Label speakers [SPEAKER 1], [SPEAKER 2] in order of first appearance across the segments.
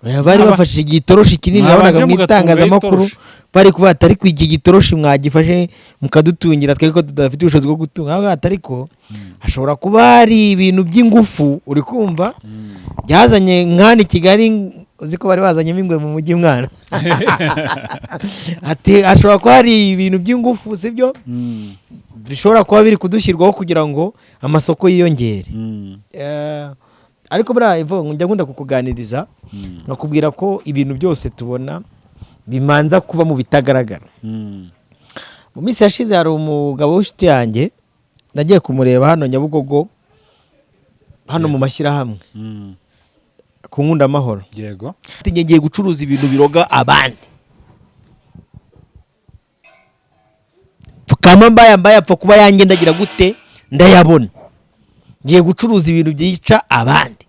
[SPEAKER 1] bari bafashije igitoroshi kinini nabonaga mu itangazamakuru bari kuvuga atari ku iki gitoroshi mwagifashe mukadutungira tweko tudafite ubushobozi bwo gutunga aho atari ko hashobora kuba hari ibintu by'ingufu uri kumva byazanye nkani Kigali uzi ko bari bazanyemo ingwe mu mujyi mwana ati hashobora kuba hari ibintu by'ingufu sibyo bishobora kuba biri kudushyirwaho kugira ngo amasoko yiyongere ariko bra Ivo njya ngunda kukuganiriza nakubwira ko ibintu byose tubona bimanza kuba mu bitagaragara mu minsi yashize hari umugabo w'inshuti yanjye nagiye kumureba hano Nyabugogo hano mu mashyirahamwe ku Nkunda Amahoro
[SPEAKER 2] yego
[SPEAKER 1] ngiye gucuruza ibintu biroga abandi kama mbaya apfa kuba yanjye ndagira gute ndayabona ngiye gucuruza ibintu byica abandi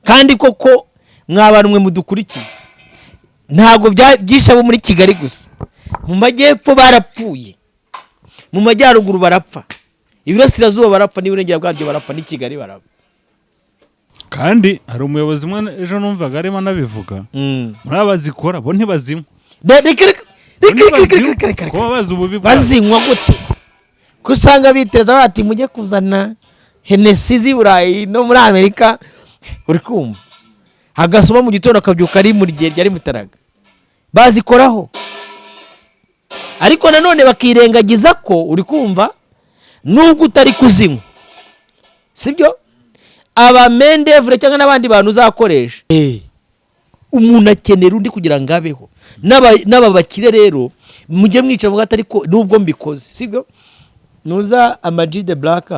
[SPEAKER 1] kandi koko mwabantu mudukurikiye ntabwo byisha abo muri Kigali gusa mu majyepfo barapfuye mu majyaruguru barapfa Iburasirazuba barapfa n'Iburengera bwaryo barapfa ni Kigali barapfa
[SPEAKER 2] kandi hari umuyobozi mwe ejo numvaga arimo nabivuga muri abazikora bo ntibazinywa kuba bazi ububi
[SPEAKER 1] bazinywa gute kusanga biteza bati mujye kuzana Hennessy z'i Burayi no muri Amerika uri kumva hagasoma mu gitondo akabyuka ari muri gihe ryari mutaraga bazikoraho ariko nanone bakirengagiza ko uri kumva nubwo utari kuzinywa sibyo aba mendevre cyangwa n'abandi bantu uzakoresha umuntu akenera undi kugira ngo abeho n'aba bakire rero mujye mwica mu gatari ko nubwo mbikoze sibyo nuza Ama-G the Black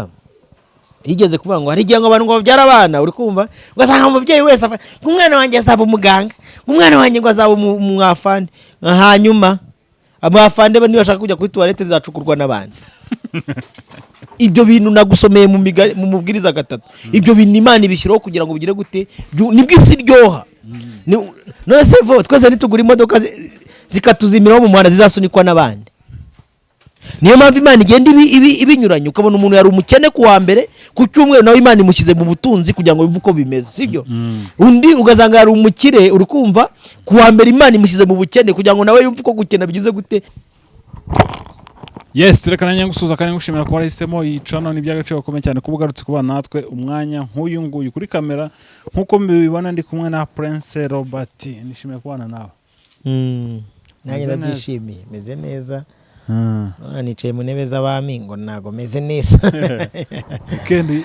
[SPEAKER 1] yigeze kuvuga ngo hari igihe ngo abantu ngo babyara abana uri kumva ugasanga umubyeyi wese umwana wanjye azaba umuganga umwana wanjye ngo azaba umwafande hanyuma abafande niba bashaka kujya kuri toilette zacukurwa n'abandi ibyo bintu nagusomeye mu mubwiriza gatatu ibyo bintu Imana ibishyiraho kugira ngo bigire gute nibwo isi ryoha none se twese nitugura imodoka zikatuzimiraho mu muhanda zizasunikwa n'abandi niyo mpamvu Imana igenda ibinyuranye ukabona umuntu yari umukene ku wa mbere ku cyumweru nawe Imana imushyize mu butunzi kugira ngo yumve uko bimeze sibyo undi ugasanga yari umukire uri kumva ku wa mbere Imana imushyize mu bukene kugira ngo nawe yumve uko gukena bigize gute
[SPEAKER 2] yes reka nanjye ngusuza kandi ngushimira ko warahisemo iyi channel ni by'agaciro gakomeye cyane kuba ugarutse kuba natwe umwanya nk'uyu nguyu kuri kamera nk'uko mbibona ndi kumwe na Prince Robert nishimiye kubana nawe
[SPEAKER 1] nanjye ndabyishimiye meze neza nicaye mu ntebe z'abami ngo ntago meze neza
[SPEAKER 2] kendi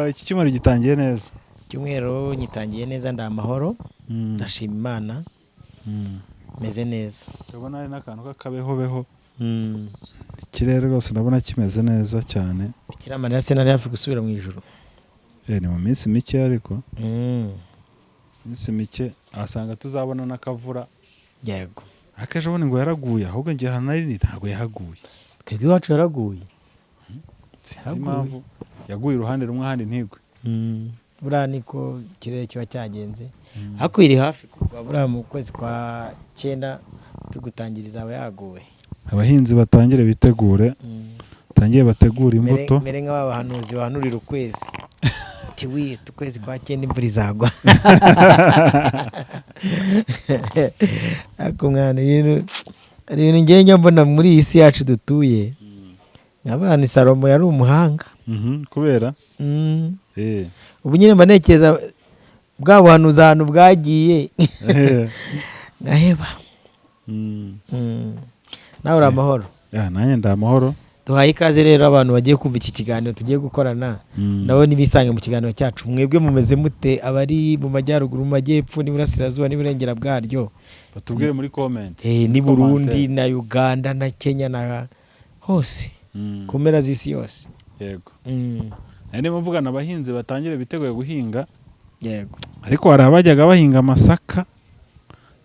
[SPEAKER 2] iki cyumweru gitangiye neza
[SPEAKER 1] cyumweru gitangiye neza ndamahoro ndashima Imana meze neza
[SPEAKER 2] ubona ari n'akantu k'akabeho ikirere rwose ndabona kimeze neza cyane
[SPEAKER 1] bikiramarira se nari hafi gusubira mu ijuru
[SPEAKER 2] ni mu minsi mike ariko minsi mike asanga tuzabona n'akavura
[SPEAKER 1] yego
[SPEAKER 2] akeje ubone ngo yaraguye ahubwo ngiye hanari ntago yahaguye
[SPEAKER 1] twebwe iwacu yaraguye
[SPEAKER 2] sinzi impamvu yaguye uruhande rumwe ahandi ntigwe
[SPEAKER 1] buriya niko ikirere kiba cyagenze ariko iri hafi kugwa buriya mu kwezi kwa 9 tugutangiriza aba yaguwe
[SPEAKER 2] abahinzi batangire bitegure tangiye bategura imbuto
[SPEAKER 1] mere nk'abahanuzi bahanurira ukwezi tiwi tukwezi kwa 9 imvura izagwa akumwana ibintu ngiye mbona muri iyi si yacu dutuye abana Salomo yari umuhanga
[SPEAKER 2] kubera
[SPEAKER 1] ubu nyine mbanekeza bwa buhanuzi ahantu bwagiye ngaheba nawe uri amahoro
[SPEAKER 2] nanjye ndi amahoro
[SPEAKER 1] duhaye ikaze rero abantu bagiye kumva iki kiganiro tugiye gukorana nabo nibisange mu kiganiro cyacu mwebwe mumeze mute abari mu majyaruguru mu majyepfo n'Iburasirazuba n'Iburengera bwaryo
[SPEAKER 2] batubwire muri comment
[SPEAKER 1] ni Burundi na Uganda na Kenya na hose kumera z'isi yose
[SPEAKER 2] yego nari muvugana abahinzi batangire biteguye guhinga
[SPEAKER 1] yego
[SPEAKER 2] ariko hari abajyaga bahinga amasaka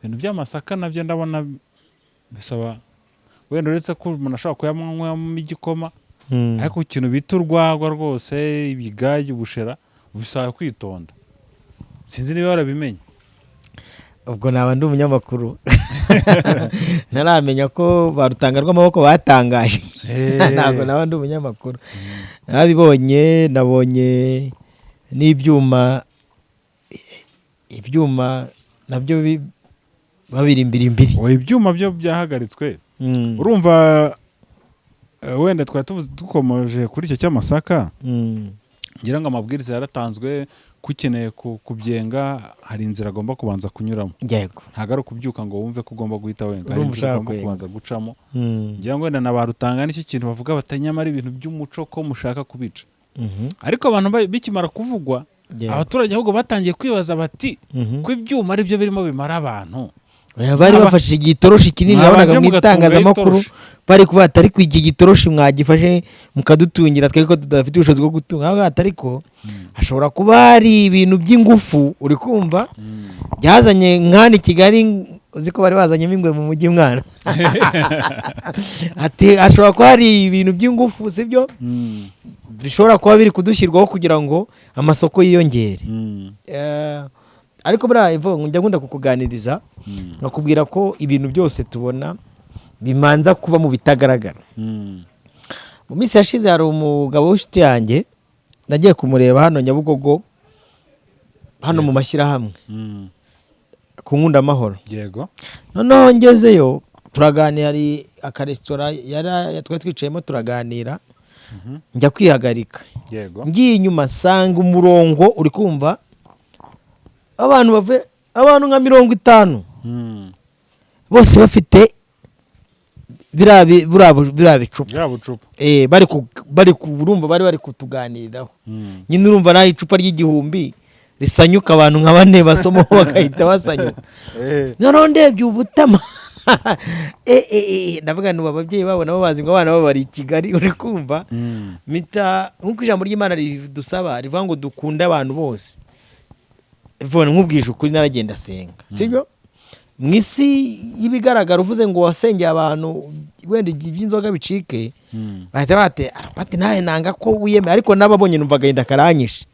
[SPEAKER 2] ibintu by'amasaka nabyo ndabona bisaba wenda uretse ko umuntu ashobora kuyamwamo igikoma ariko ikintu bita urwagwa rwose ibigayi ubushera bisaba kwitonda sinzi niba warabimenye
[SPEAKER 1] ubwo naba ndi umunyamakuru naramenya ko barutanga rw'amaboko batangaje ntabwo naba ndi umunyamakuru narabibonye nabonye n'ibyuma nabyo babiri imbiri.
[SPEAKER 2] oya ibyuma byo byahagaritswe urumva wenda twari dukomeje kuri icyo cy'amasaka ngira ngo amabwiriza yaratanzwe kukeneye kubyenga hari inzira agomba kubanza kunyuramo
[SPEAKER 1] yego
[SPEAKER 2] ntago ari ukubyuka ngo wumve ko ugomba guhita wenga hari
[SPEAKER 1] Urumva
[SPEAKER 2] inzira
[SPEAKER 1] ushaka
[SPEAKER 2] ugomba kubanza gucamo
[SPEAKER 1] Mm.
[SPEAKER 2] ngira ngo wenda na ba Rutanga n'iki kintu bavuga batanyamara ibintu by'umuco ko mushaka kubica ariko abantu bikimara kuvugwa
[SPEAKER 1] Yego.
[SPEAKER 2] abaturage ahubwo batangiye kwibaza bati
[SPEAKER 1] Mhm.
[SPEAKER 2] ko ibyuma ari byo birimo bimara abantu
[SPEAKER 1] bari bafashe igitoroshi kinini nabonaga mu itangazamakuru bari kuvuga ati ariko iki gitoroshi mwagifashe mukadutungira twari ko tudafite ubushobozi bwo gutunga aho gato ariko hashobora kuba hari ibintu by'ingufu uri kumva byazanye nk'ahano i Kigali uzi ko bari bazanyemo ingwe mu mujyi mwana ati hashobora kuba hari ibintu by'ingufu sibyo bishobora kuba biri kudushyirwaho kugira ngo amasoko yiyongere ariko buriya njya nkunda kukuganiriza nkakubwira ko ibintu byose tubona bimanza kuba mu bitagaragara mu minsi yashize hari umugabo w'inshuti yanjye nagiye kumureba hano Nyabugogo hano mu mashyirahamwe ku Nkundamahoro
[SPEAKER 2] yego
[SPEAKER 1] noneho ngezeyo turaganira hari akaresitora twari twicayemo turaganira njya kwihagarika
[SPEAKER 2] yego
[SPEAKER 1] ngiye inyuma nsanga umurongo uri kumva abantu nka 50 bose bafite biriya bicupa urumva bari kutuganiriraho nyine urumva naho icupa ry'igihumbi risanyuka abantu nka 4 basomaho bagahita basanyuka noneho ndebye ubutama ndavuga ngo ababyeyi babo nabo bazi ngo abana babo bari i Kigali uri kumva mita nk'uko ijambo ry'Imana ridusaba rivuga ngo dukunde abantu bose nk'ubwije ukuri naragenda asenga sibyo mu isi y'ibigaragara uvuze ngo wasengeye abantu wenda iby'inzoga bicike bahita bati nawe nanga ko wiyemeye ariko n'ababonye numva agahinda karanyishe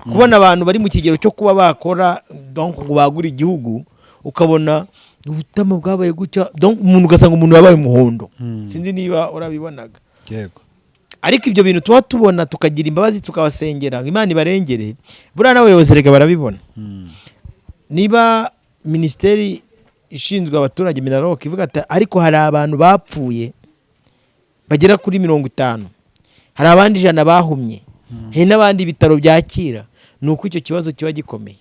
[SPEAKER 1] kubona abantu bari mu kigero cyo kuba bakora ngo bagure igihugu ukabona ubutama bwabaye gutya umuntu ugasanga umuntu yabaye umuhondo sinzi niba urabibonaga
[SPEAKER 2] yego
[SPEAKER 1] ariko ibyo bintu tuba tubona tukagira imbabazi tukabasengera Imana ibarengere buriya n'abayobozi rega barabibona niba minisiteri ishinzwe abaturage Minaloc ivuga ati ariko hari abantu bapfuye bagera kuri 50 hari abandi 100 bahumye hari n'abandi bitaro byakira nuko icyo kibazo kiba gikomeye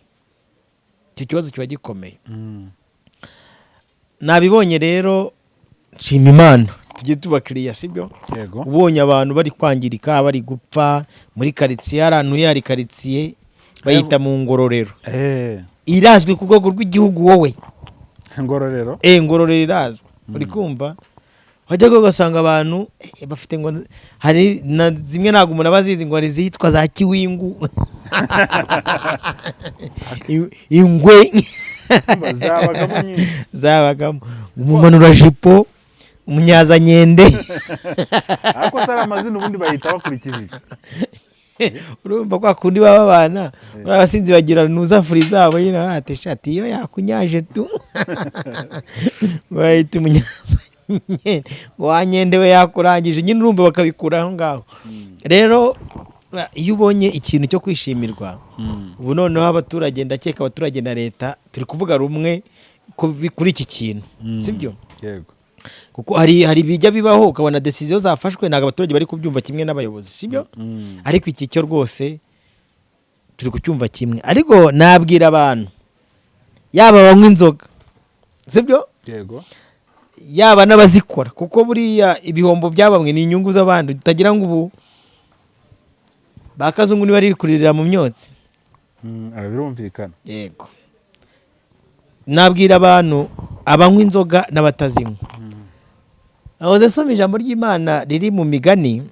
[SPEAKER 1] nabibonye rero nshima Imana tujye tubakiriya sibyo ubonye abantu bari kwangirika bari gupfa muri karitsiye ahantu yari karitsiye bayita mu Ngororero irazwi ku rwego rw'igihugu wowe
[SPEAKER 2] Ngororero
[SPEAKER 1] Ngororero irazwi uri kumva wajya ugasanga abantu bafite ngo hari na zimwe ntabwo umuntu abazizi ngo hari zitwa za Kiwingu ingwe zabagamo umumanurajipo umunyazanyende
[SPEAKER 2] ariko sara amazina ubundi bahita bakurikije
[SPEAKER 1] urumva kwa kundi baba bana abasinzi bagira nuzafuri zabo nyine ate shati iyo yakunyaje tu bahita umunyazanyende ngo wanyende we yakurangije nyine urumva bakabikura aho ngaho rero iyo ubonye ikintu cyo kwishimirwa ubu noneho abaturage ndakeka abaturage na leta turi kuvuga rumwe kuri iki kintu sibyo
[SPEAKER 2] yego
[SPEAKER 1] kuko hari bijya bibaho ukabona decision zafashwe ntago abaturage bari kubyumva kimwe n'abayobozi sibyo ariko iki cyo rwose turi kucyumva kimwe ariko nabwira abantu yaba banywa inzoga sibyo
[SPEAKER 2] yego
[SPEAKER 1] yaba n'abazikora kuko buriya ibihombo byabamwe ni inyungu z'abandi tutagira ngo ubu bakazungu ni bari kuririra mu myotsi
[SPEAKER 2] birumvikana
[SPEAKER 1] yego nabwira abantu abanywa inzoga n'abatazinywa aho soma ijambo ry'Imana riri mu migani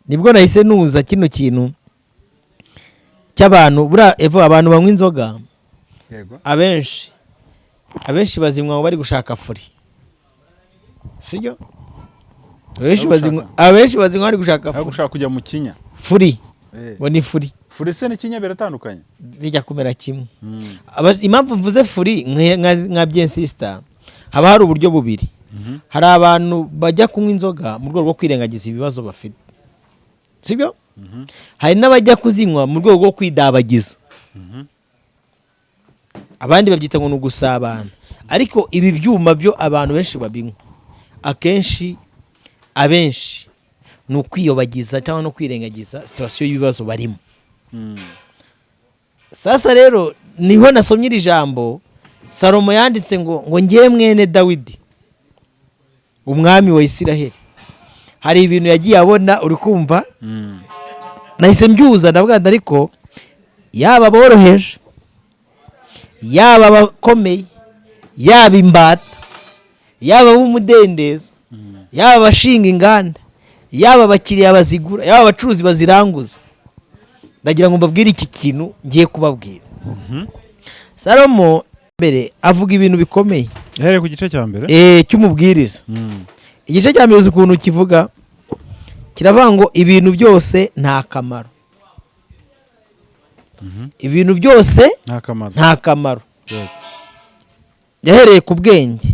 [SPEAKER 1] nibwo nahise nuza kino kintu cy'abantu abantu banywa inzoga
[SPEAKER 2] yego
[SPEAKER 1] abenshi bazinywa bari gushaka furi sibyo abenshi bazinywa bari gushaka furi
[SPEAKER 2] gushaka kujya mu kinya
[SPEAKER 1] furi ngo ni furi
[SPEAKER 2] furi se n'ikinya biratandukanye
[SPEAKER 1] bijya kumera kimwe impamvu mvuze furi nka bien sister haba hari uburyo bubiri hari abantu bajya kunywa inzoga mu rwego rwo kwirengagiza ibibazo bafite sibyo hari n'abajya kuzinywa mu rwego rwo kwidabagiza abandi babyita ngo ni ugusabana, ariko ibi byuma byo abantu benshi babinywa abenshi ni ukwiyobagiza cyangwa no kwirengagiza situwasiyo y'ibibazo barimo. Sasa rero niho nasomye iri jambo Salomo yanditse ngo ngiye mwene Dawidi umwami wa Isiraheli. Hari ibintu yagiye abona uri kumva, nahise mbyuza ndavuga ariko yaba boroheje, yaba abakomeye, yaba imbata, yaba b'umudendezo, yaba abashinga inganda, yaba abakiriya bazigura, yaba abacuruzi baziranguza, ndagira ngo mbabwire iki kintu ngiye kubabwira. Salomo mbere avuga ibintu bikomeye.
[SPEAKER 2] Here ku gice cya mbere
[SPEAKER 1] cy'umubwiriza. Igice cya mbere ukuntu kivuga kiravuga ngo ibintu byose nta kamaro. Ibintu byose nta kamaro. Yahereye ku bwenge,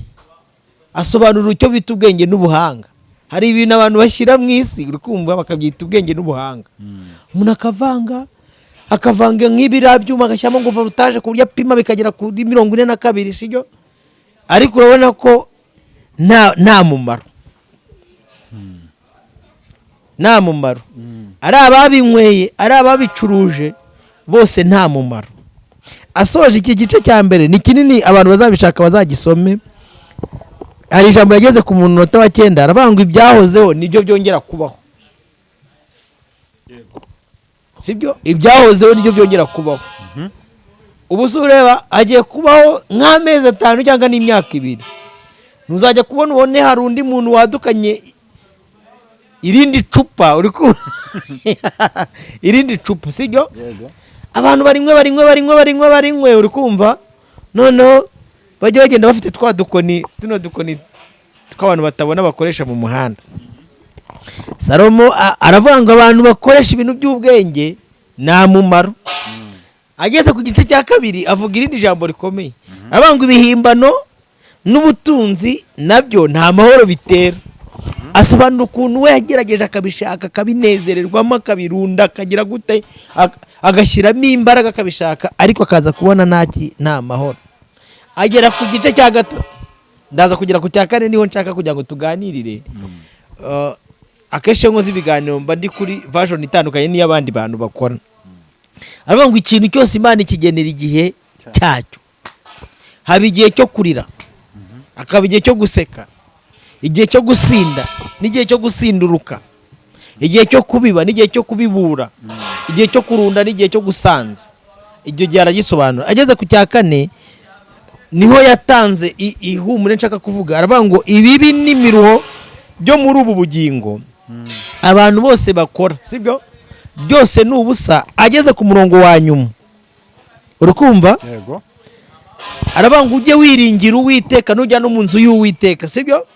[SPEAKER 1] asobanura icyo bita ubwenge n'ubuhanga. Hari ibintu abantu bashyira mu isi uri kumva bakabyita ubwenge n'ubuhanga. Umuntu akavanga nk'ibiriya byuma agashyiramo ngo voltage ku buryo apima bikagera kuri 42, sibyo? Ariko urabona ko nta mumaro. Nta mumaro. Ari ababinyweye, ari ababicuruje, bose nta mumaro. Asoje iki gice cya mbere ni kinini, abantu bazabishaka bazagisome. Hari ijambo yageze ku munota wa 9 aravuga ngo ibyahozeho nibyo byongera kubaho. Sibyo? Ibyahozeho nibyo byongera kubaho. Ubu sureba agiye kubaho nk'amezi 5 cyangwa n'imyaka 2. Ntuzajya kubona ubone hari undi muntu wadukanye irindi cupa uri ku irindi cupa, sibyo? Abantu barinywe uri kumva, noneho bajye bagenda bafite tuno dukoni tw'abantu batabona bakoresha mu muhanda. Salomo aravuga ngo abantu bakoresha ibintu by'ubwenge nta mumaro. Ageze ku gice cya 2 avuga irindi jambo rikomeye, aravuga ngo ibihimbano n'ubutunzi nabyo nta mahoro bitera. Asobanura ukuntu we yagerageje akabishaka, akabinezererwamo, akabirunda, akagira gute, agashyiramo imbaraga akabishaka, ariko akaza kubona nta mahoro. Agera ku gice cya 3, ndaza kugera ku cya 4 niho nshaka kugira ngo tuganirire. Akenshi nkoze ibiganiro mba ndi kuri version itandukanye n'iy'abandi bantu bakora. Aravuga ngo ikintu cyose Imana ikigenera igihe cyacyo. Haba igihe cyo kurira, akaba igihe cyo guseka, igihe cyo gusinda n'igihe cyo gusinduruka, igihe cyo kubiba n'igihe cyo kubibura, igihe cyo kurunda n'igihe cyo gusanza. Ibyo gihe aragisobanura. Ageze ku cya 4 niho yatanze ihumure nshaka kuvuga. Aravuga ngo ibibi n'imiruho byo muri ubu bugingo abantu bose bakora, sibyo? Byose ni ubusa. Ageze ku murongo wa nyuma urukumva,
[SPEAKER 2] yego,
[SPEAKER 1] aravuga ngo ujye wiringira Uwiteka nujya no mu nzu y'Uwiteka, sibyo?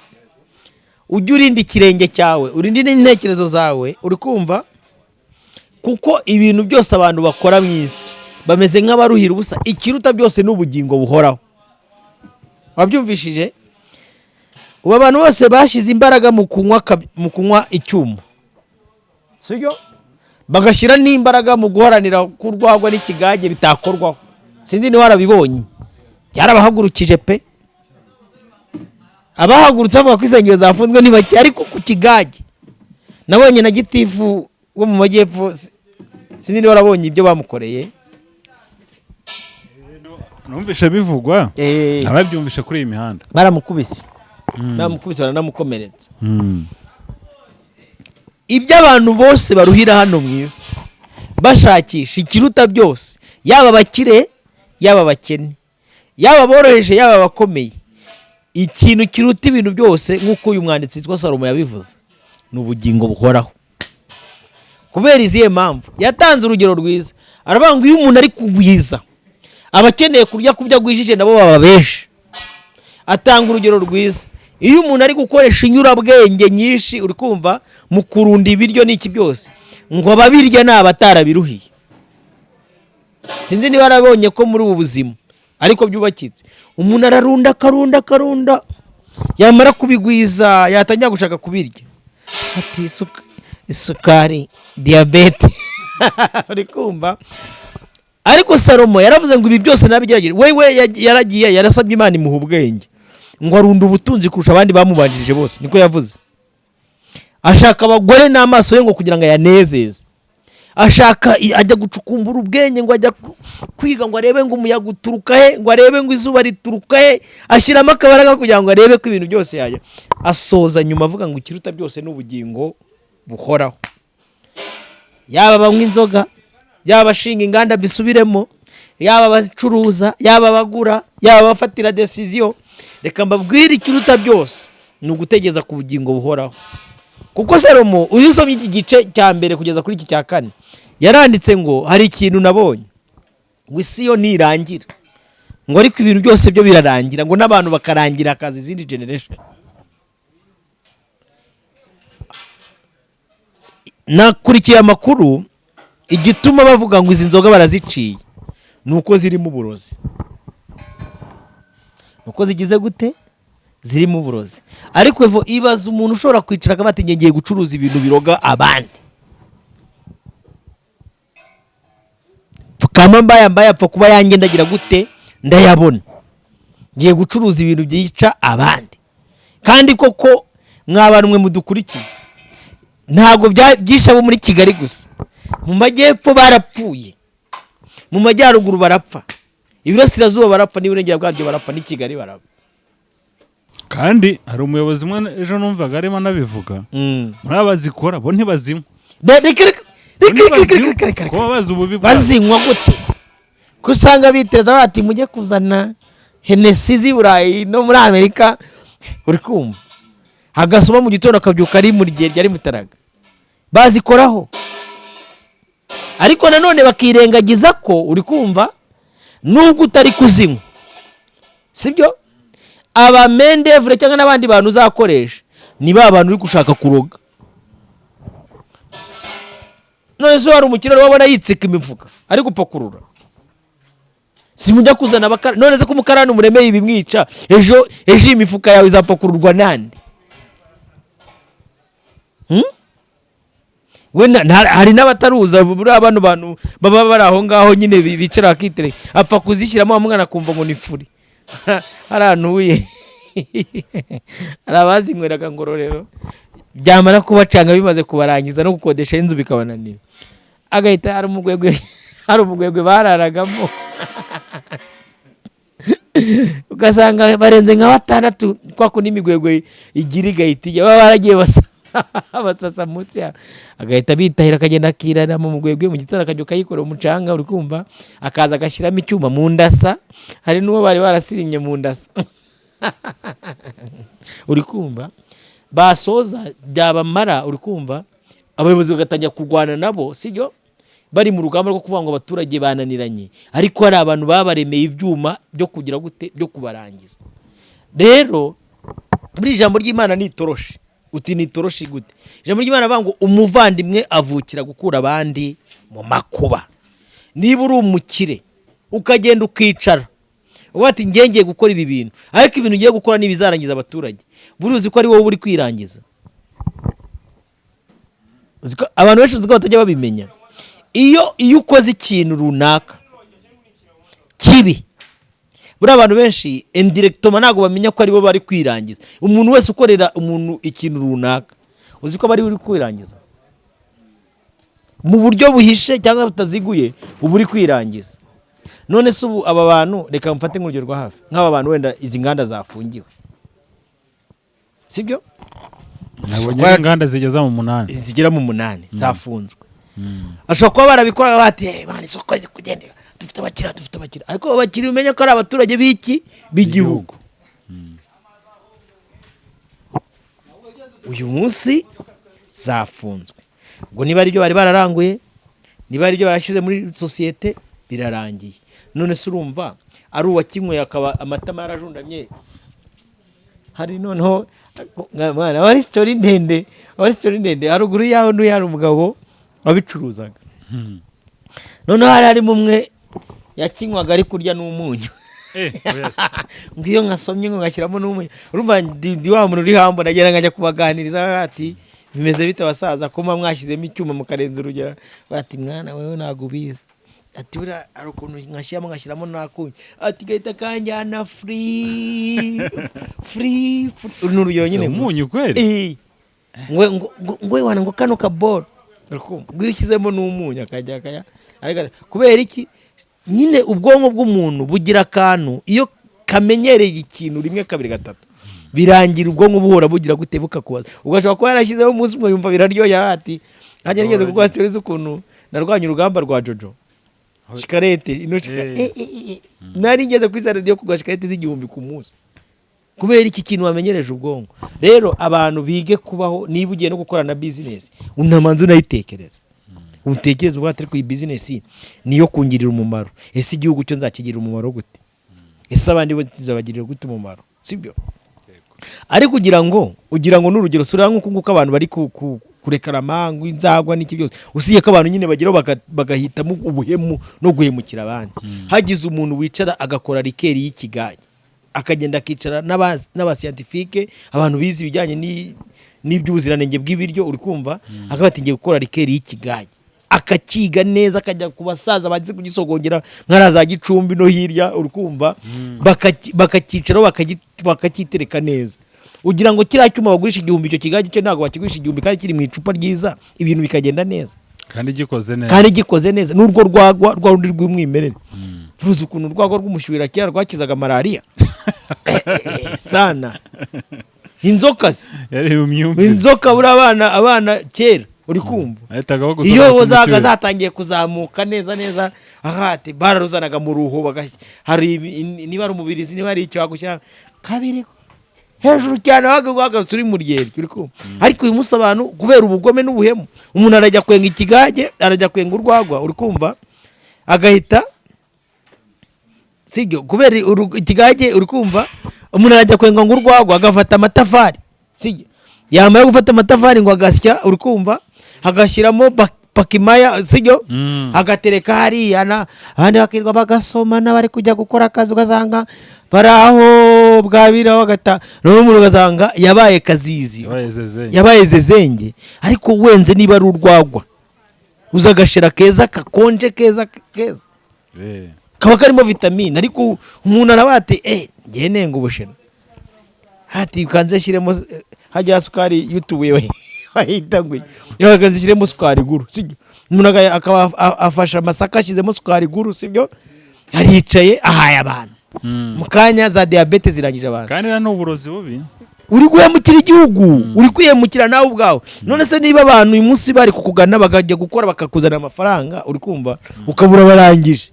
[SPEAKER 1] Ujye urinda ikirenge cyawe, urinde n'intekerezo zawe, urikumva? Kuko ibintu byose abantu bakora mu isi bameze nk'abaruhira ubusa, ikiruta byose n'ubugingo buhoraho. Wabyumvishije? Ubu abantu bose bashize imbaraga mu kunywa icyuma, sibyo? Bagashyira n'imbaraga mu guharanira kurwagwa n'ikigage bitakorwaho. Sinzi ni warabibonye, byarabahagurukije pe. Abahagurutse bavuga ko isengero zafunzwe ni bake, ariko ku kigage nabonye na gitifu wo mu majyepfo, sinzi ni warabonye ibyo bamukoreye.
[SPEAKER 2] Numvishe bivugwa, ababyumvishe kuri iyi mihanda
[SPEAKER 1] baramukubise, baranamukomeretsa. Ibyo abantu bose baruhira hano mu isi bashakisha ikiruta byose, yaba abakire yaba abakene, yaba boroheje yaba abakomeye, ikintu kiruta ibintu byose nk'uko uyu mwanditsi witwa Salomo yabivuze ni ubugingo buhoraho. Kubera izihe mpamvu yatanze urugero rwiza. Aravuga ngo iyo umuntu ari kugwiza abakeneye kurya kubyo agwijije nabo baba benshi. Atanga urugero rwiza, iyo umuntu ari gukoresha inyurabwenge nyinshi uri kumva mu kurunda ibiryo n'iki byose, ngo ababirya ni abatarabiruhiye. Sinzi niba arabonye ko muri ubu buzima ariko byubakitse, umuntu ararunda akarunda, yamara kubigwiza yatangira gushaka kubirya, ati isukari, diabete uri kumva, ariko Salomo yaravuze ngo ibi byose nabigerageje. Wewe yaragiye yarasabye Imana imuha ubwenge ngo arunda ubutunzi kurusha abandi bamubanjirije bose, niko yavuze. Ashaka abagore n'amaso ye ngo kugira ngo yanezeze. Ashaka ajya gucukumbura ubwenge ngo ajya kwiga ngo arebe ngo umuyaga uturuka he, ngo arebe ngo izuba rituruka he, ashyiramo akabaraga kugira ngo arebe ko ibintu byose yajya. Asoza nyuma avuga ngo ikiruta byose n'ubugingo buhoraho. Yaba banywa inzoga, yaba abashinga inganda bisubiremo, yaba abacuruza, yaba abagura, yaba abafatira decision, reka mbabwire ikiruta byose ni ugutegeza ku bugingo buhoraho. Kuko Salomo uyu usomye iki gice cya mbere kugeza kuri iki cya kane yaranditse ngo hari ikintu nabonye ngo isi yo ntirangira, ngo ariko ibintu byose byo birarangira, ngo n'abantu bakarangira akazi izindi generation. Nakurikiye amakuru, igituma bavuga ngo izi nzoga baraziciye nuko zirimo uburozi. Nuko zigize gute? Zirimo uburozi. Ariko evo ibaza umuntu ushobora kwicara akabati ngiye gucuruza ibintu biroga abandi. Kama mbaye apfa kuba yanjye ndagira gute ndayabona. Ngiye gucuruza ibintu byica abandi. Kandi koko mw'abantu mwe mudukurikiye, ntago byisha bo muri Kigali gusa. Mu majyepfo barapfuye, mu majyaruguru barapfa, iburasirazuba barapfa, n'iburengera bwaryo barapfa, ni Kigali barapfa.
[SPEAKER 2] Kandi hari umuyobozi umwe ejo numvaga arimo nabivuga, muri abazikora bo ntibazinywa. Kuba bazi ububi
[SPEAKER 1] bazinywa gute? Kusanga biteza bati mujye kuzana Hennessy z'i Burayi no muri Amerika, uri kumva hagasoma mu gitondo akabyuka ari muri gihe ryari mutaraga bazikoraho. Ariko nanone bakirengagiza ko uri kumva nubwo utari kuzinywa, sibyo aba mendevre cyangwa n'abandi bantu uzakoresha ni ba bantu uri gushaka kuroga. None so hari umukiraro wabona yitsika imifuka ari gupakurura, simujya kuzana abakara. None se ko umukarani umuremeye ibimwica, ejo imifuka yawe izapakururwa nande? Wenda hari n'abataruza buri abantu baba bari aho ngaho nyine bicara akitere apfa kuzishyiramo umwana kumva ngo ni furi haranuye. Arabazinyweraga Ngororero, byamara kubacanga bimaze kubarangiza no gukodesha inzu bikabananira, agahita hari umugwegwe bararagamo ugasanga barenze nka batandatu kwa ko n'imigwegwe igira igahita baba baragiye basasa munsi ya, agahita bitahira akagenda akirana mu mugwegwe mu gitara akajya kayikora umucanga, uri kumva akaza agashyiramo icyuma mu ndasa. Hari n'uwo bari barasirinye mu ndasa uri kumva basoza byabamara, uri kumva abayobozi bagatangira kurwana nabo, sibyo bari mu rugamba rwo kuvuga ngo abaturage bananiranye, ariko hari abantu babaremeye ibyuma byo kugira gute byo kubarangiza. Rero muri ijambo ry'Imana nitoroshi, uti nitoroshi gute? Ijambo ry'Imana avuga ngo umuvandimwe avukira gukura abandi mu makuba. Niba uri umukire ukagenda ukicara ubati ngiye gukora ibi bintu, ariko ibintu ugiye gukora nibizarangiza abaturage, buruzi ko ari wowe uri kwirangiza. Abantu benshi uziko batajya babimenya, iyo ukoze ikintu runaka kibi, buri abantu benshi indirectement ntago bamenya ko ari bo bari kwirangiza. Umuntu wese ukorera umuntu ikintu runaka uziko bari uri kwirangiza mu buryo buhishe cyangwa butaziguye, ubu uri kwirangiza. None se ubu aba bantu reka mfate nk'urugero rwa hafi, nk'aba bantu wenda izi nganda zafungiwe, sibyo
[SPEAKER 2] nabonye inganda zigeza mu 8
[SPEAKER 1] zigera mu 8 zafunzwe. Ashobora kuba barabikora bati bana isoko riri kugenda dufite abakira, ariko abakiri umenye ko ari abaturage b'iki b'igihugu. Uyu munsi zafunzwe, ngo niba ari byo bari bararanguye, niba ari byo barashyize muri societe birarangiye. None se urumva ari uwakinyweye akaba amatama yarajundamye, hari noneho mwana wari story ndende haruguru yaho n'uyu hari umugabo wabicuruzaga. Noneho hari mumwe yakinywaga ari kurya n'umunyu. Ngiyo nkasomye ngo ngashyiramo n'umunyu. Urumva ndi wa muntu uri hambo nagera ngajya kubaganiriza ati bimeze bite basaza ko mwashyizemo icyuma mukarenza urugero, bati mwana wewe nagubiza. ati buriya hari ukuntu ngashyiramo n'akunyu ati gahita kanjyana free ni urugero nyine
[SPEAKER 2] umunyu kweli
[SPEAKER 1] ngo wana ngo kano kaboro ngo iyo ushyizemo n'umunyu akajya kubera iki nyine ubwonko bw'umuntu bugira akantu iyo kamenyereye ikintu rimwe kabiri gatatu birangira ubwonko buhora bugira gute bukakubaza ugashobora kuba yarashyizeho umunsi umwe yumva biraryoye ati hajya nigeze kuko hasitorize ukuntu narwanya urugamba rwa Jojo shikarete ino shikarete nari ngeze kuri radio kugwa shikarete z'igihumbi ku munsi kubera iki kintu wamenyereje ubwonko rero abantu bige kubaho niba ugiye no gukora na business unamanza unayitekereza utekereza ubwo atari ku business niyo kungirira umumaro ese igihugu cyo nzakigirira umumaro gute ese abandi bo zabagirira gute umumaro sibyo ari kugira ngo n'urugero sura nk'uko abantu bari kurekara mangu inzagwa n'iki byose usiye ko abantu nyine bageraho bagahitamo ubuhemu no guhemukira abandi hagize umuntu wicara agakora rikeri y'ikigage akagenda akicara n'abascientifique abantu bizi ibijyanye n'iby'ubuziranenge bw'ibiryo uri kumva akabatingiye gukora rikeri y'ikigage akakiga neza akajya ku basaza bagize kugisogongera nkaraza Gicumbi no hirya uri kumva bakakicaraho bakakitereka neza ugira ngo kiriya cyuma bagurisha 1000 icyo kigage cyo ntabwo bakigurisha 1000 kandi kiri mu icupa ryiza ibintu bikagenda neza
[SPEAKER 2] kandi gikoze neza n'urwo rwagwa rwa rundi rw'umwimerere ruzi ukuntu urwagwa rw'umushyuhira kera rwakizaga malaria
[SPEAKER 1] sana
[SPEAKER 2] inzoka
[SPEAKER 1] buri abana kera uri kumva iyo zatangiye kuzamuka neza ahati bararuzanaga mu ruho hari niba ari umubirizi niba ari icyo wagushyira kabiri hejuru cyane wagarutse uri mu ryeri uri kumva ariko uyu munsi abantu kubera ubugome n'ubuhemu umuntu arajya kwenga ikigage arajya kwenga urwagwa uri kumva agahita sibyo kubera ikigage uri kumva umuntu arajya kwenga ngo urwagwa agafata amatafari sibyo yamara gufata amatafari ngo agasya uri kumva agashyiramo pakimaya sibyo agatereka hariya abandi bakirwa bagasoma n'abari kujya gukora akazi ugasanga baraho bwabiraho agata n'umuntu ugasanga yabaye kazizi yabaye zezenge ariko wenze niba ari urwagwa uzagashira keza kakonje keza kaba karimo vitamine ariko umuntu arabate ngiye nenga ubushena hati kanze shiremo hajya sukari yutubuye wahita ngwe yakanze shiremo sukari guru sibyo umuntu akaba afasha amasaka ashizemo sukari guru sibyo aricaye ahaye abantu mukanya za diabetes zirangije abantu
[SPEAKER 2] kandi na n'uburozi bubi
[SPEAKER 1] uri guhemukira igihugu uri kwiyemukira nawe ubwawe none se niba abantu uyu munsi bari kukugana bakajya gukora bakakuzana amafaranga uri kumva ukabura barangije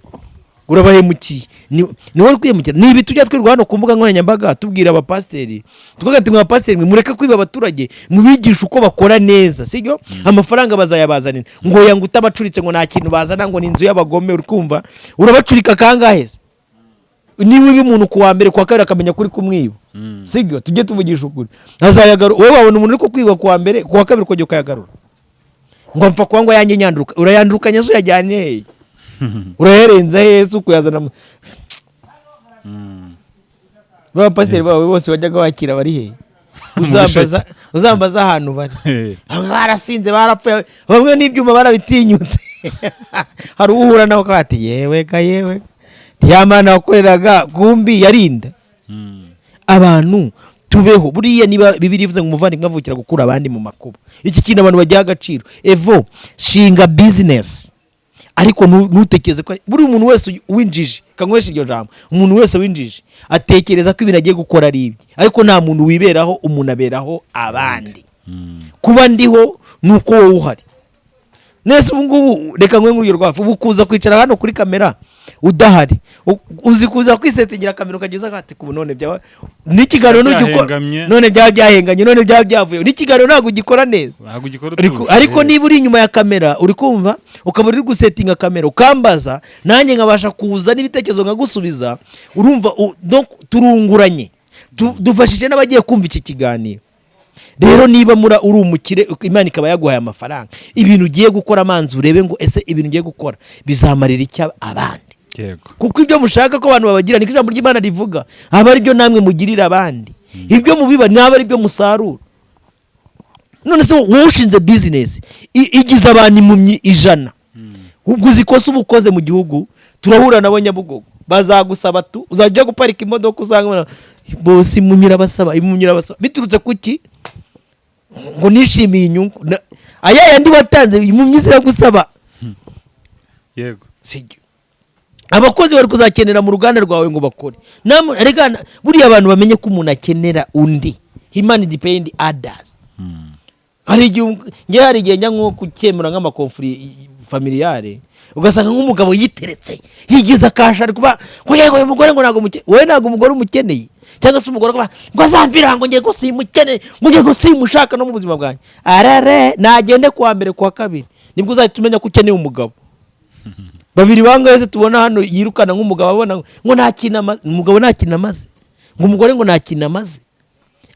[SPEAKER 1] urabahemukiye ni wowe kwiyemukira nibi tujya twirwa hano ku mbuga nkoranyambaga tubwira abapasteri tukagatuma abapasteri mureke kwiba abaturage mubigisha uko bakora neza sibyo amafaranga bazayabazanira ngo yanga utabacuritse ngo nta kintu bazana ngo ni inzu y'abagome uri kumva urabacurika kangahe niba uyu muntu kuwa mbere kwa kabiri akamenya kuri kumwiba sibyo tujye tuvugisha ukuri azayagaru wowe wabona umuntu uri ko kwiba kuwa mbere kuwa kabiri ukajya ukayagarura ngo mpfa kuba ngo yanjye nyanduruka urayandurukanye zo yajyanye uraherenza Yesu kuyazana ba pasiteri bawe bose bajyaga wakira bari he uzambaza ahantu bari barasinze barapfuye bamwe n'ibyuma barabitinyutse hari uhura nawe kati yewe yamana wakoreraga kumbi yarinda abantu tubeho buriya niba bibiri ivuze ngo umuvandimwe avukira gukura abandi mu makuba iki kintu abantu bajya agaciro evo shinga business ariko nutekereze ko buri umuntu wese winjije kanywesha iryo jambo umuntu wese winjije atekereza ko ibintu agiye gukora ari ibye ariko nta muntu wiberaho umuntu aberaho abandi kuba ndiho nuko wowe uhari nese ubu ngubu reka nkwe nk'urugero rwafu ubu kuza kwicara hano kuri kamera udahari uzi kuza kwisetingira kamera ukageza gati ku none bya n'ikiganiro n'ugikora none byahenganye none byavuye n'ikiganiro ntago ugikora neza ariko niba uri inyuma ya kamera uri kumva ukaba uri gusetinga kamera ukambaza nanjye nkabasha kuza n'ibitekerezo nkagusubiza urumva turunguranye dufashije n'abagiye kumva iki kiganiro rero niba uri umukire Imana ikaba yaguhaye amafaranga ibintu ugiye gukora amanzi urebe ngo ese ibintu ugiye gukora bizamarira icyo abandi kuko ibyo mushaka ko abantu babagira niko ijambo ry'Imana rivuga aba ari byo namwe mugirira abandi ibyo mubiba naba ari byo musarura none se wowe ushinze business igize abantu impumyi 100 ubwo uzikosa ubukoze mu gihugu turahura nabo Nyabugogo bazagusaba tu uzajya guparika imodoka usanga bose imunyira basaba biturutse kuki ngo nishimiye inyungu aya yandi watanze impumyi ziragusaba
[SPEAKER 2] yego
[SPEAKER 1] sijyo abakozi bari kuzakenera mu ruganda rwawe ngo bakore arega buriya abantu bamenye ko umuntu akenera undi human depend others hari igihe njya nko kukemura nk'amakonfuri familiare ugasanga nk'umugabo yiteretse yigiza kasha ari kuva ngo yego uyu mugore ngo ntago wowe ntago umugore umukeneye cyangwa se umugore kuva ngo azamvira ngo ngiye gusimukeneye ngo ngiye gusimushaka no mu buzima bwanjye arare nagende kuwa mbere kuwa kabiri nibwo uzahita umenya ko ukeneye umugabo babiri bangaye tubona hano yirukana nk'umugabo abona ngo nta kintu amaze umugabo nta kintu amaze ngo umugore ngo nta kintu amaze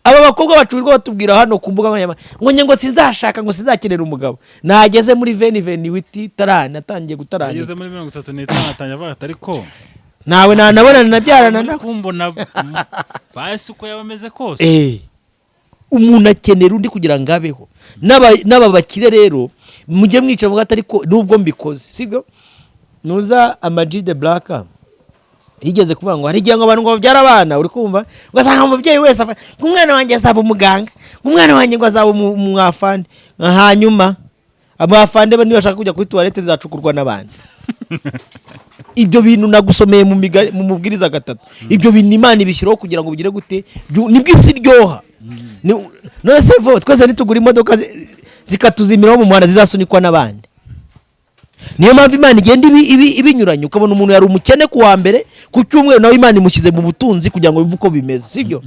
[SPEAKER 1] aba bakobwa bacurirwa batubwira hano ku mbuga nkoranyambaga ngo sinzashaka ngo sinzakenera umugabo nageze muri veni witi tarana natangiye gutarana
[SPEAKER 2] yageze muri 35 atangiye avuga ati ariko
[SPEAKER 1] nawe nanabona nabyarana na
[SPEAKER 2] kumbona basi uko yabameze kose
[SPEAKER 1] umuntu akenera undi kugira ngo abeho n'aba bakire rero mujye mwica vuga ati ariko nubwo mbikoze sibyo nuza Ama-G the Black yigeze kuvuga ngo hari igihe ngo abantu ngo babyara abana uri kumva ugasanga umubyeyi wese umwana wanjye azaba umuganga umwana wanjye ngo azaba umwafande hanyuma abafande bani bashaka kujya kuri toilette zacukurwa n'abandi ibyo bintu nagusomeye mu mubwiriza gatatu ibyo bintu Imana ibishyiraho kugira ngo bigire gute nibwo isi ryoha none se twese nitugura imodoka zikatuzimiraho mu muhanda zizasunikwa n'abandi niyo mpamvu Imana igenda ibinyuranye ukabona umuntu yari umukene kuwa mbere ku cyumweru nawe Imana imushyize mu butunzi kugira ngo yumve uko bimeze sibyo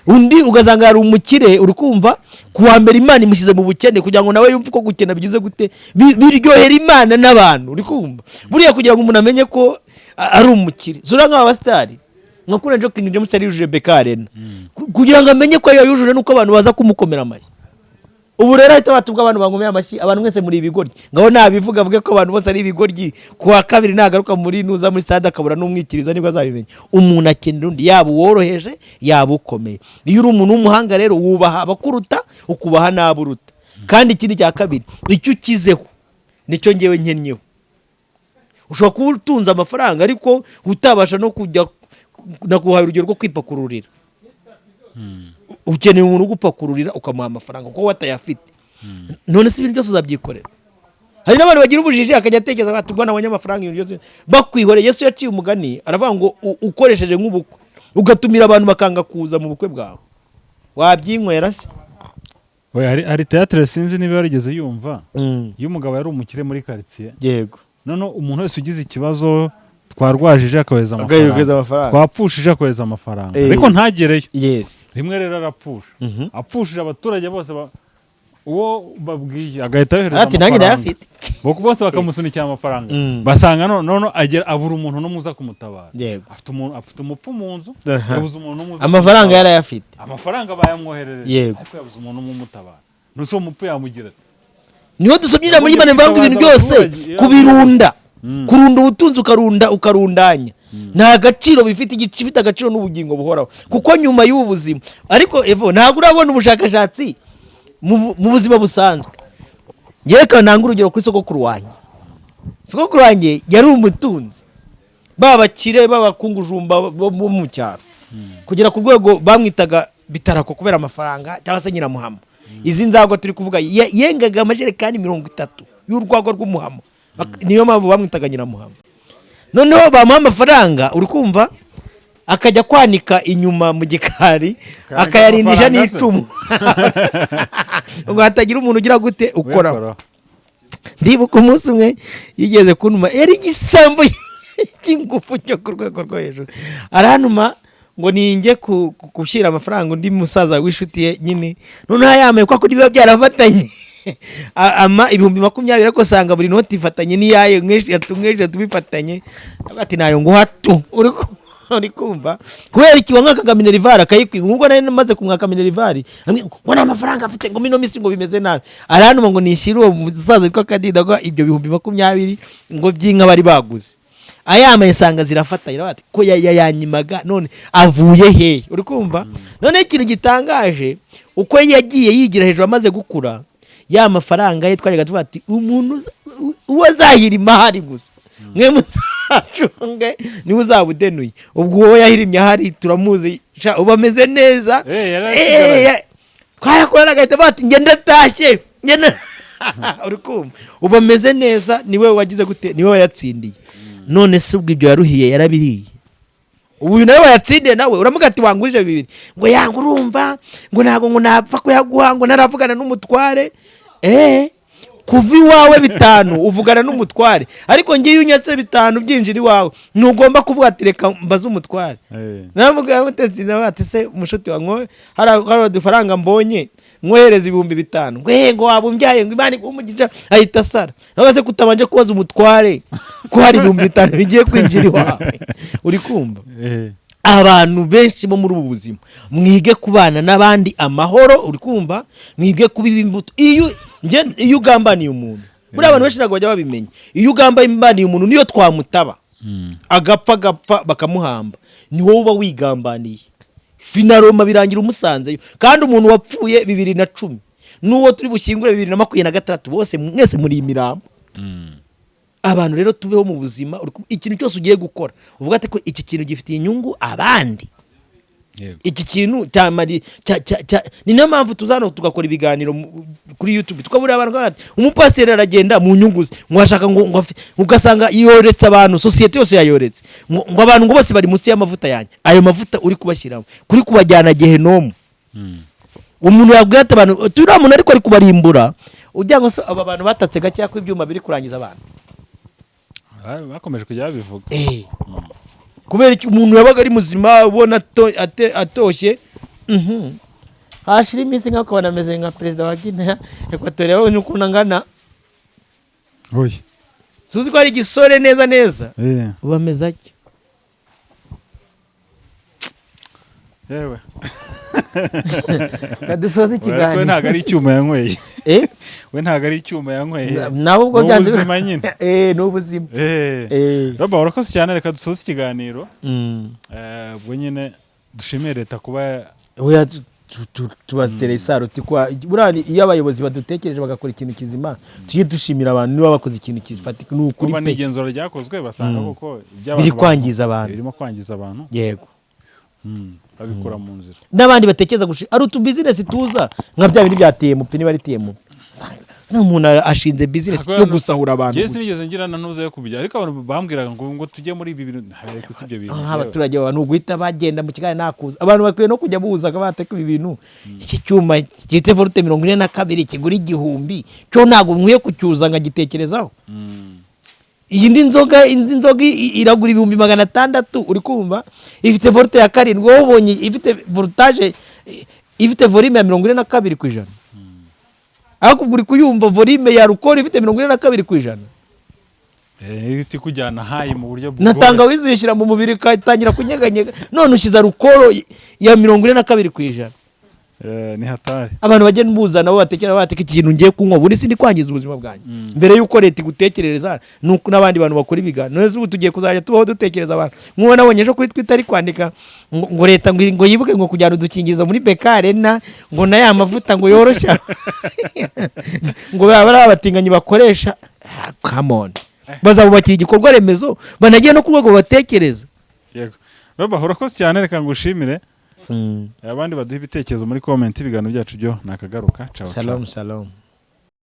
[SPEAKER 1] undi ugasanga yari umukire uri kumva kuwa mbere Imana imushyize mu bukene kugira ngo nawe yumve uko gukena bigize gute biryohera Imana n'abantu uri kumva buriya kugira ngo umuntu amenye ko ari umukire zura nk'abastari nka kuri King James ari yujuje Bekarena kugira ngo amenye ko yujuje nuko abantu baza kumukomera amashyi ubu rero ahita batubwa abantu bangomeye amashyi abantu mwese muri ibigoryi ngaho nabivuga avuge ko abantu bose ari ibigoryi kuwa kabiri nagaruka muri nuza muri stade akabura n'umwikiriza nibwo azabimenya umuntu akenera undi yaba woroheje yaba ukomeye iyo uri umuntu w'umuhanga rero wubaha abakuruta ukubaha n'aburuta kandi ikindi cya kabiri icyo ukizeho nicyo ngewe nkenyeho ushobora kuba utunze amafaranga ariko utabasha no kujya nakuhaye urugero rwo kwipakururira ukeneye umuntu ugupakururira ukamuha amafaranga kuko watayafite none si ibintu byose uzabyikorera hari n'abantu bagira ubujiji akajya atekereza ati ubwo nabonye amafaranga ibintu byose bakwihoreye Yesu yaciye umugani aravuga ngo ukoresheje nk'ubukwe ugatumira abantu bakanga kuza mu bukwe bwawe wabyinywera se
[SPEAKER 2] hari teatre sinzi niba yarigeze yumva iyo umugabo yari umukire muri quartier
[SPEAKER 1] yego
[SPEAKER 2] none umuntu wese ugize ikibazo twarwajije akaweza amafaranga twapfushije akaweza amafaranga ariko ntagereyo
[SPEAKER 1] yes
[SPEAKER 2] rimwe rero arapfusha apfushije abaturage bose uwo babwiye agahita yohereza
[SPEAKER 1] ati nanjye ndayafite
[SPEAKER 2] bose bakamusunikira amafaranga basanga none abura umuntu n'umuza kumutabara afite umupfu mu nzu yabuze umuntu n'umuza
[SPEAKER 1] amafaranga yarayafite
[SPEAKER 2] amafaranga bayamwoherereje ariko yabuze umuntu n'umutabara nuso umupfu yamugira
[SPEAKER 1] niho dusomyira muri Imana mvanga ibintu byose kubirunda kurunda ubutunzi ukarundanya nta gaciro bifite agaciro n'ubugingo buhoraho kuko nyuma y'ubu buzima ariko evo ntabwo urabona ubushakashatsi mu buzima busanzwe ngerekana nanga urugero kuri sogokuru wanjye yari umutunzi babakire babakungujumba bo mu cyaro kugera ku rwego bamwitaga bitarako kubera amafaranga cyangwa se nyiramuhama izi nzagwa turi kuvuga yengaga amajerekani 30 y'urwagwa rw'umuhama niyo mpamvu bamwitaga nyiramuhama noneho bamuha amafaranga uri kumva akajya kwanika inyuma mu gikari akayarindisha n'icumu ngo hatagira umuntu ugira gute ukora ndibuka umunsi umwe yigeze kunuma yari igisambo cy'ingufu cyo ku rwego rwo hejuru aranuma ngo ninjye gushyira amafaranga undi musaza w'inshuti ye nyine noneho yamaye ko biba byarafatanye ama 2020 ariko sanga buri noti ifatanye niyaye mweshe tubifatanye ati nayo ngo hatu uri kumva kubera iki wankaka Minerval akayikwiba ngo nari maze kumwaka Minerval ngo na amafaranga afite ngo mino misi ngo bimeze nabi aranuma ngo nishira uwo musaza witwa Kadida ngo ibyo 2020 ngo byinka bari baguze ayamaye sanga zirafatanye bati ko yanyimaga none avuye he uri kumva none ikintu gitangaje uko yagiye yigira hejuru amaze gukura ya mafaranga ye twajyaga tuvuga ati umuntu uwo azahirima ahari gusa mwe muzacunge niwe uzabudenuye ubwo uwo yahirimye ahari turamuzi uba ameze neza twarakorana agahita bati njye ndatashye uri kumva uba ameze neza niwe wagize gute niwe wayatsindiye none se ubwo ibyo yaruhiye yarabiriye uyu nawe wayatsindiye nawe uramuga ati wangurije bibiri ngo yanga urumva ngo ntabwo ngo napfa kuyaguha ngo naravugana n'umutware kuva iwawe 5 uvugana n'umutware ariko ngiye unyatse 5 byinjira iwawe ntugomba kuvuga ati reka mbaze umutware namugaya mutezi nawe ati se umushuti wa nko hari udufaranga mbonye mwohereza 5,000 ngo wabumbyaye ngo Imana umugisha ahita sara nawe se kutabanje kubaza umutware ko hari 5,000 bigiye kwinjira iwawe uri kumva abantu benshi bo muri ubu buzima mwige kubana n'abandi amahoro uri kumva mwige kubiba imbuto iyo ugambaniye umuntu buri abantu benshi ntabwo bajya babimenya iyo ugambaniye umuntu niyo twamutaba agapfa bakamuhamba ni wowe uba wigambaniye finaroma birangira umusanzeyo kandi umuntu wapfuye 2010 n'uwo turi bushyingure 2026 bose mwese muri imirambo abantu rero tubeho mu buzima ikintu cyose ugiye gukora uvuga ati ko iki kintu gifitiye inyungu abandi iki kintu ni nayo mpamvu tuzana tugakora ibiganiro kuri YouTube tukabura abantu umupasiteri aragenda mu nyungu ze mwashaka ngo ugasanga yoretse abantu societe yose yayoretse ngo abantu ngo bose bari munsi y'amavuta yanjye ayo mavuta uri kubashyiramo kuri kubajyana gehenomu umuntu yabwiye ati abantu turi umuntu ariko ari kubarimbura ujya ngo so aba bantu batatse gake ko ibyuma biri kurangiza abantu
[SPEAKER 2] bakomeje kujya babivuga
[SPEAKER 1] kubera iki umuntu yabaga ari muzima ubona atoshye hashira iminsi nk'ako banameze nka perezida wa Guinea Equatorial babonye ukuntu angana suzi ko ari igisore neza ubameze ake
[SPEAKER 2] yewe
[SPEAKER 1] kadusoza ikiganiro
[SPEAKER 2] we ntago ari icyuma yanyweye we ntago ari icyuma yanyweye
[SPEAKER 1] nawe ubwo
[SPEAKER 2] byanze ubuzima nyine
[SPEAKER 1] ni ubuzima
[SPEAKER 2] Roba urakoze cyane reka dusoze ikiganiro ubwo nyine dushimire leta kuba tubatere isaruti kwa burani iyo abayobozi badutekereje bagakora ikintu kizima tujye dushimira abantu niba bakoze ikintu kifatika n'ukuri pe n'igenzura ryakozwe basanga koko
[SPEAKER 1] biri kwangiza abantu
[SPEAKER 2] birimo kwangiza abantu
[SPEAKER 1] yego
[SPEAKER 2] babikora mu nzira
[SPEAKER 1] n'abandi batekereza ari utu business tuza nka bya bintu byateye mu pini bariteye mu umuntu ashinze business yo gusahura abantu
[SPEAKER 2] Jesse nigeze ngira nanuze yo kubijya ariko abantu bambwiraga ngo tujye muri ibi bintu ariko si byo bintu
[SPEAKER 1] abaturage abantu guhita bagenda mu kigali nakuza abantu bakwiye no kujya buza bateka ibi bintu iki cyuma gite volute 42 kigura 1,000 cyo ntago mwiye kucyuza ngagitekerezaho indi nzoga iragura 600 uri kumva ifite volute ya 7 wowe ubonye ifite voltage ifite volume ya 42%. Ako uri kuyumva volume ya rukora ifite 42%.
[SPEAKER 2] Ifite kujyana hayi mu buryo
[SPEAKER 1] bwo natanga wizwishyira mu mubiri katangira kunyeganyega none ushiza rukoro ya 42%.
[SPEAKER 2] Ni hatari
[SPEAKER 1] abantu bagenda buzana nabo batekera bateka ikintu ngiye kunywa buri sindi kwangiza ubuzima bwanjye mbere yuko leta igutekerereza nuko nabandi bantu bakora ibigano none ubu tugiye kuzajya tubaho dutekereza abantu mwo nabonye ejo kuri Twitter ari kwandika ngo leta ngo yibuke ngo kujyana udukingirizo muri Bekarena ngo na ya mavuta ngo yoroshya ngo baba abatinganyi bakoresha come on bazabubakira igikorwa remezo banagiye no ku rwego batekereza
[SPEAKER 2] yego Roba urakoze cyane reka ngushimire abandi baduha ibitekerezo muri comment ibiganiro byacu byo nakagaruka
[SPEAKER 1] ciao. Shalom.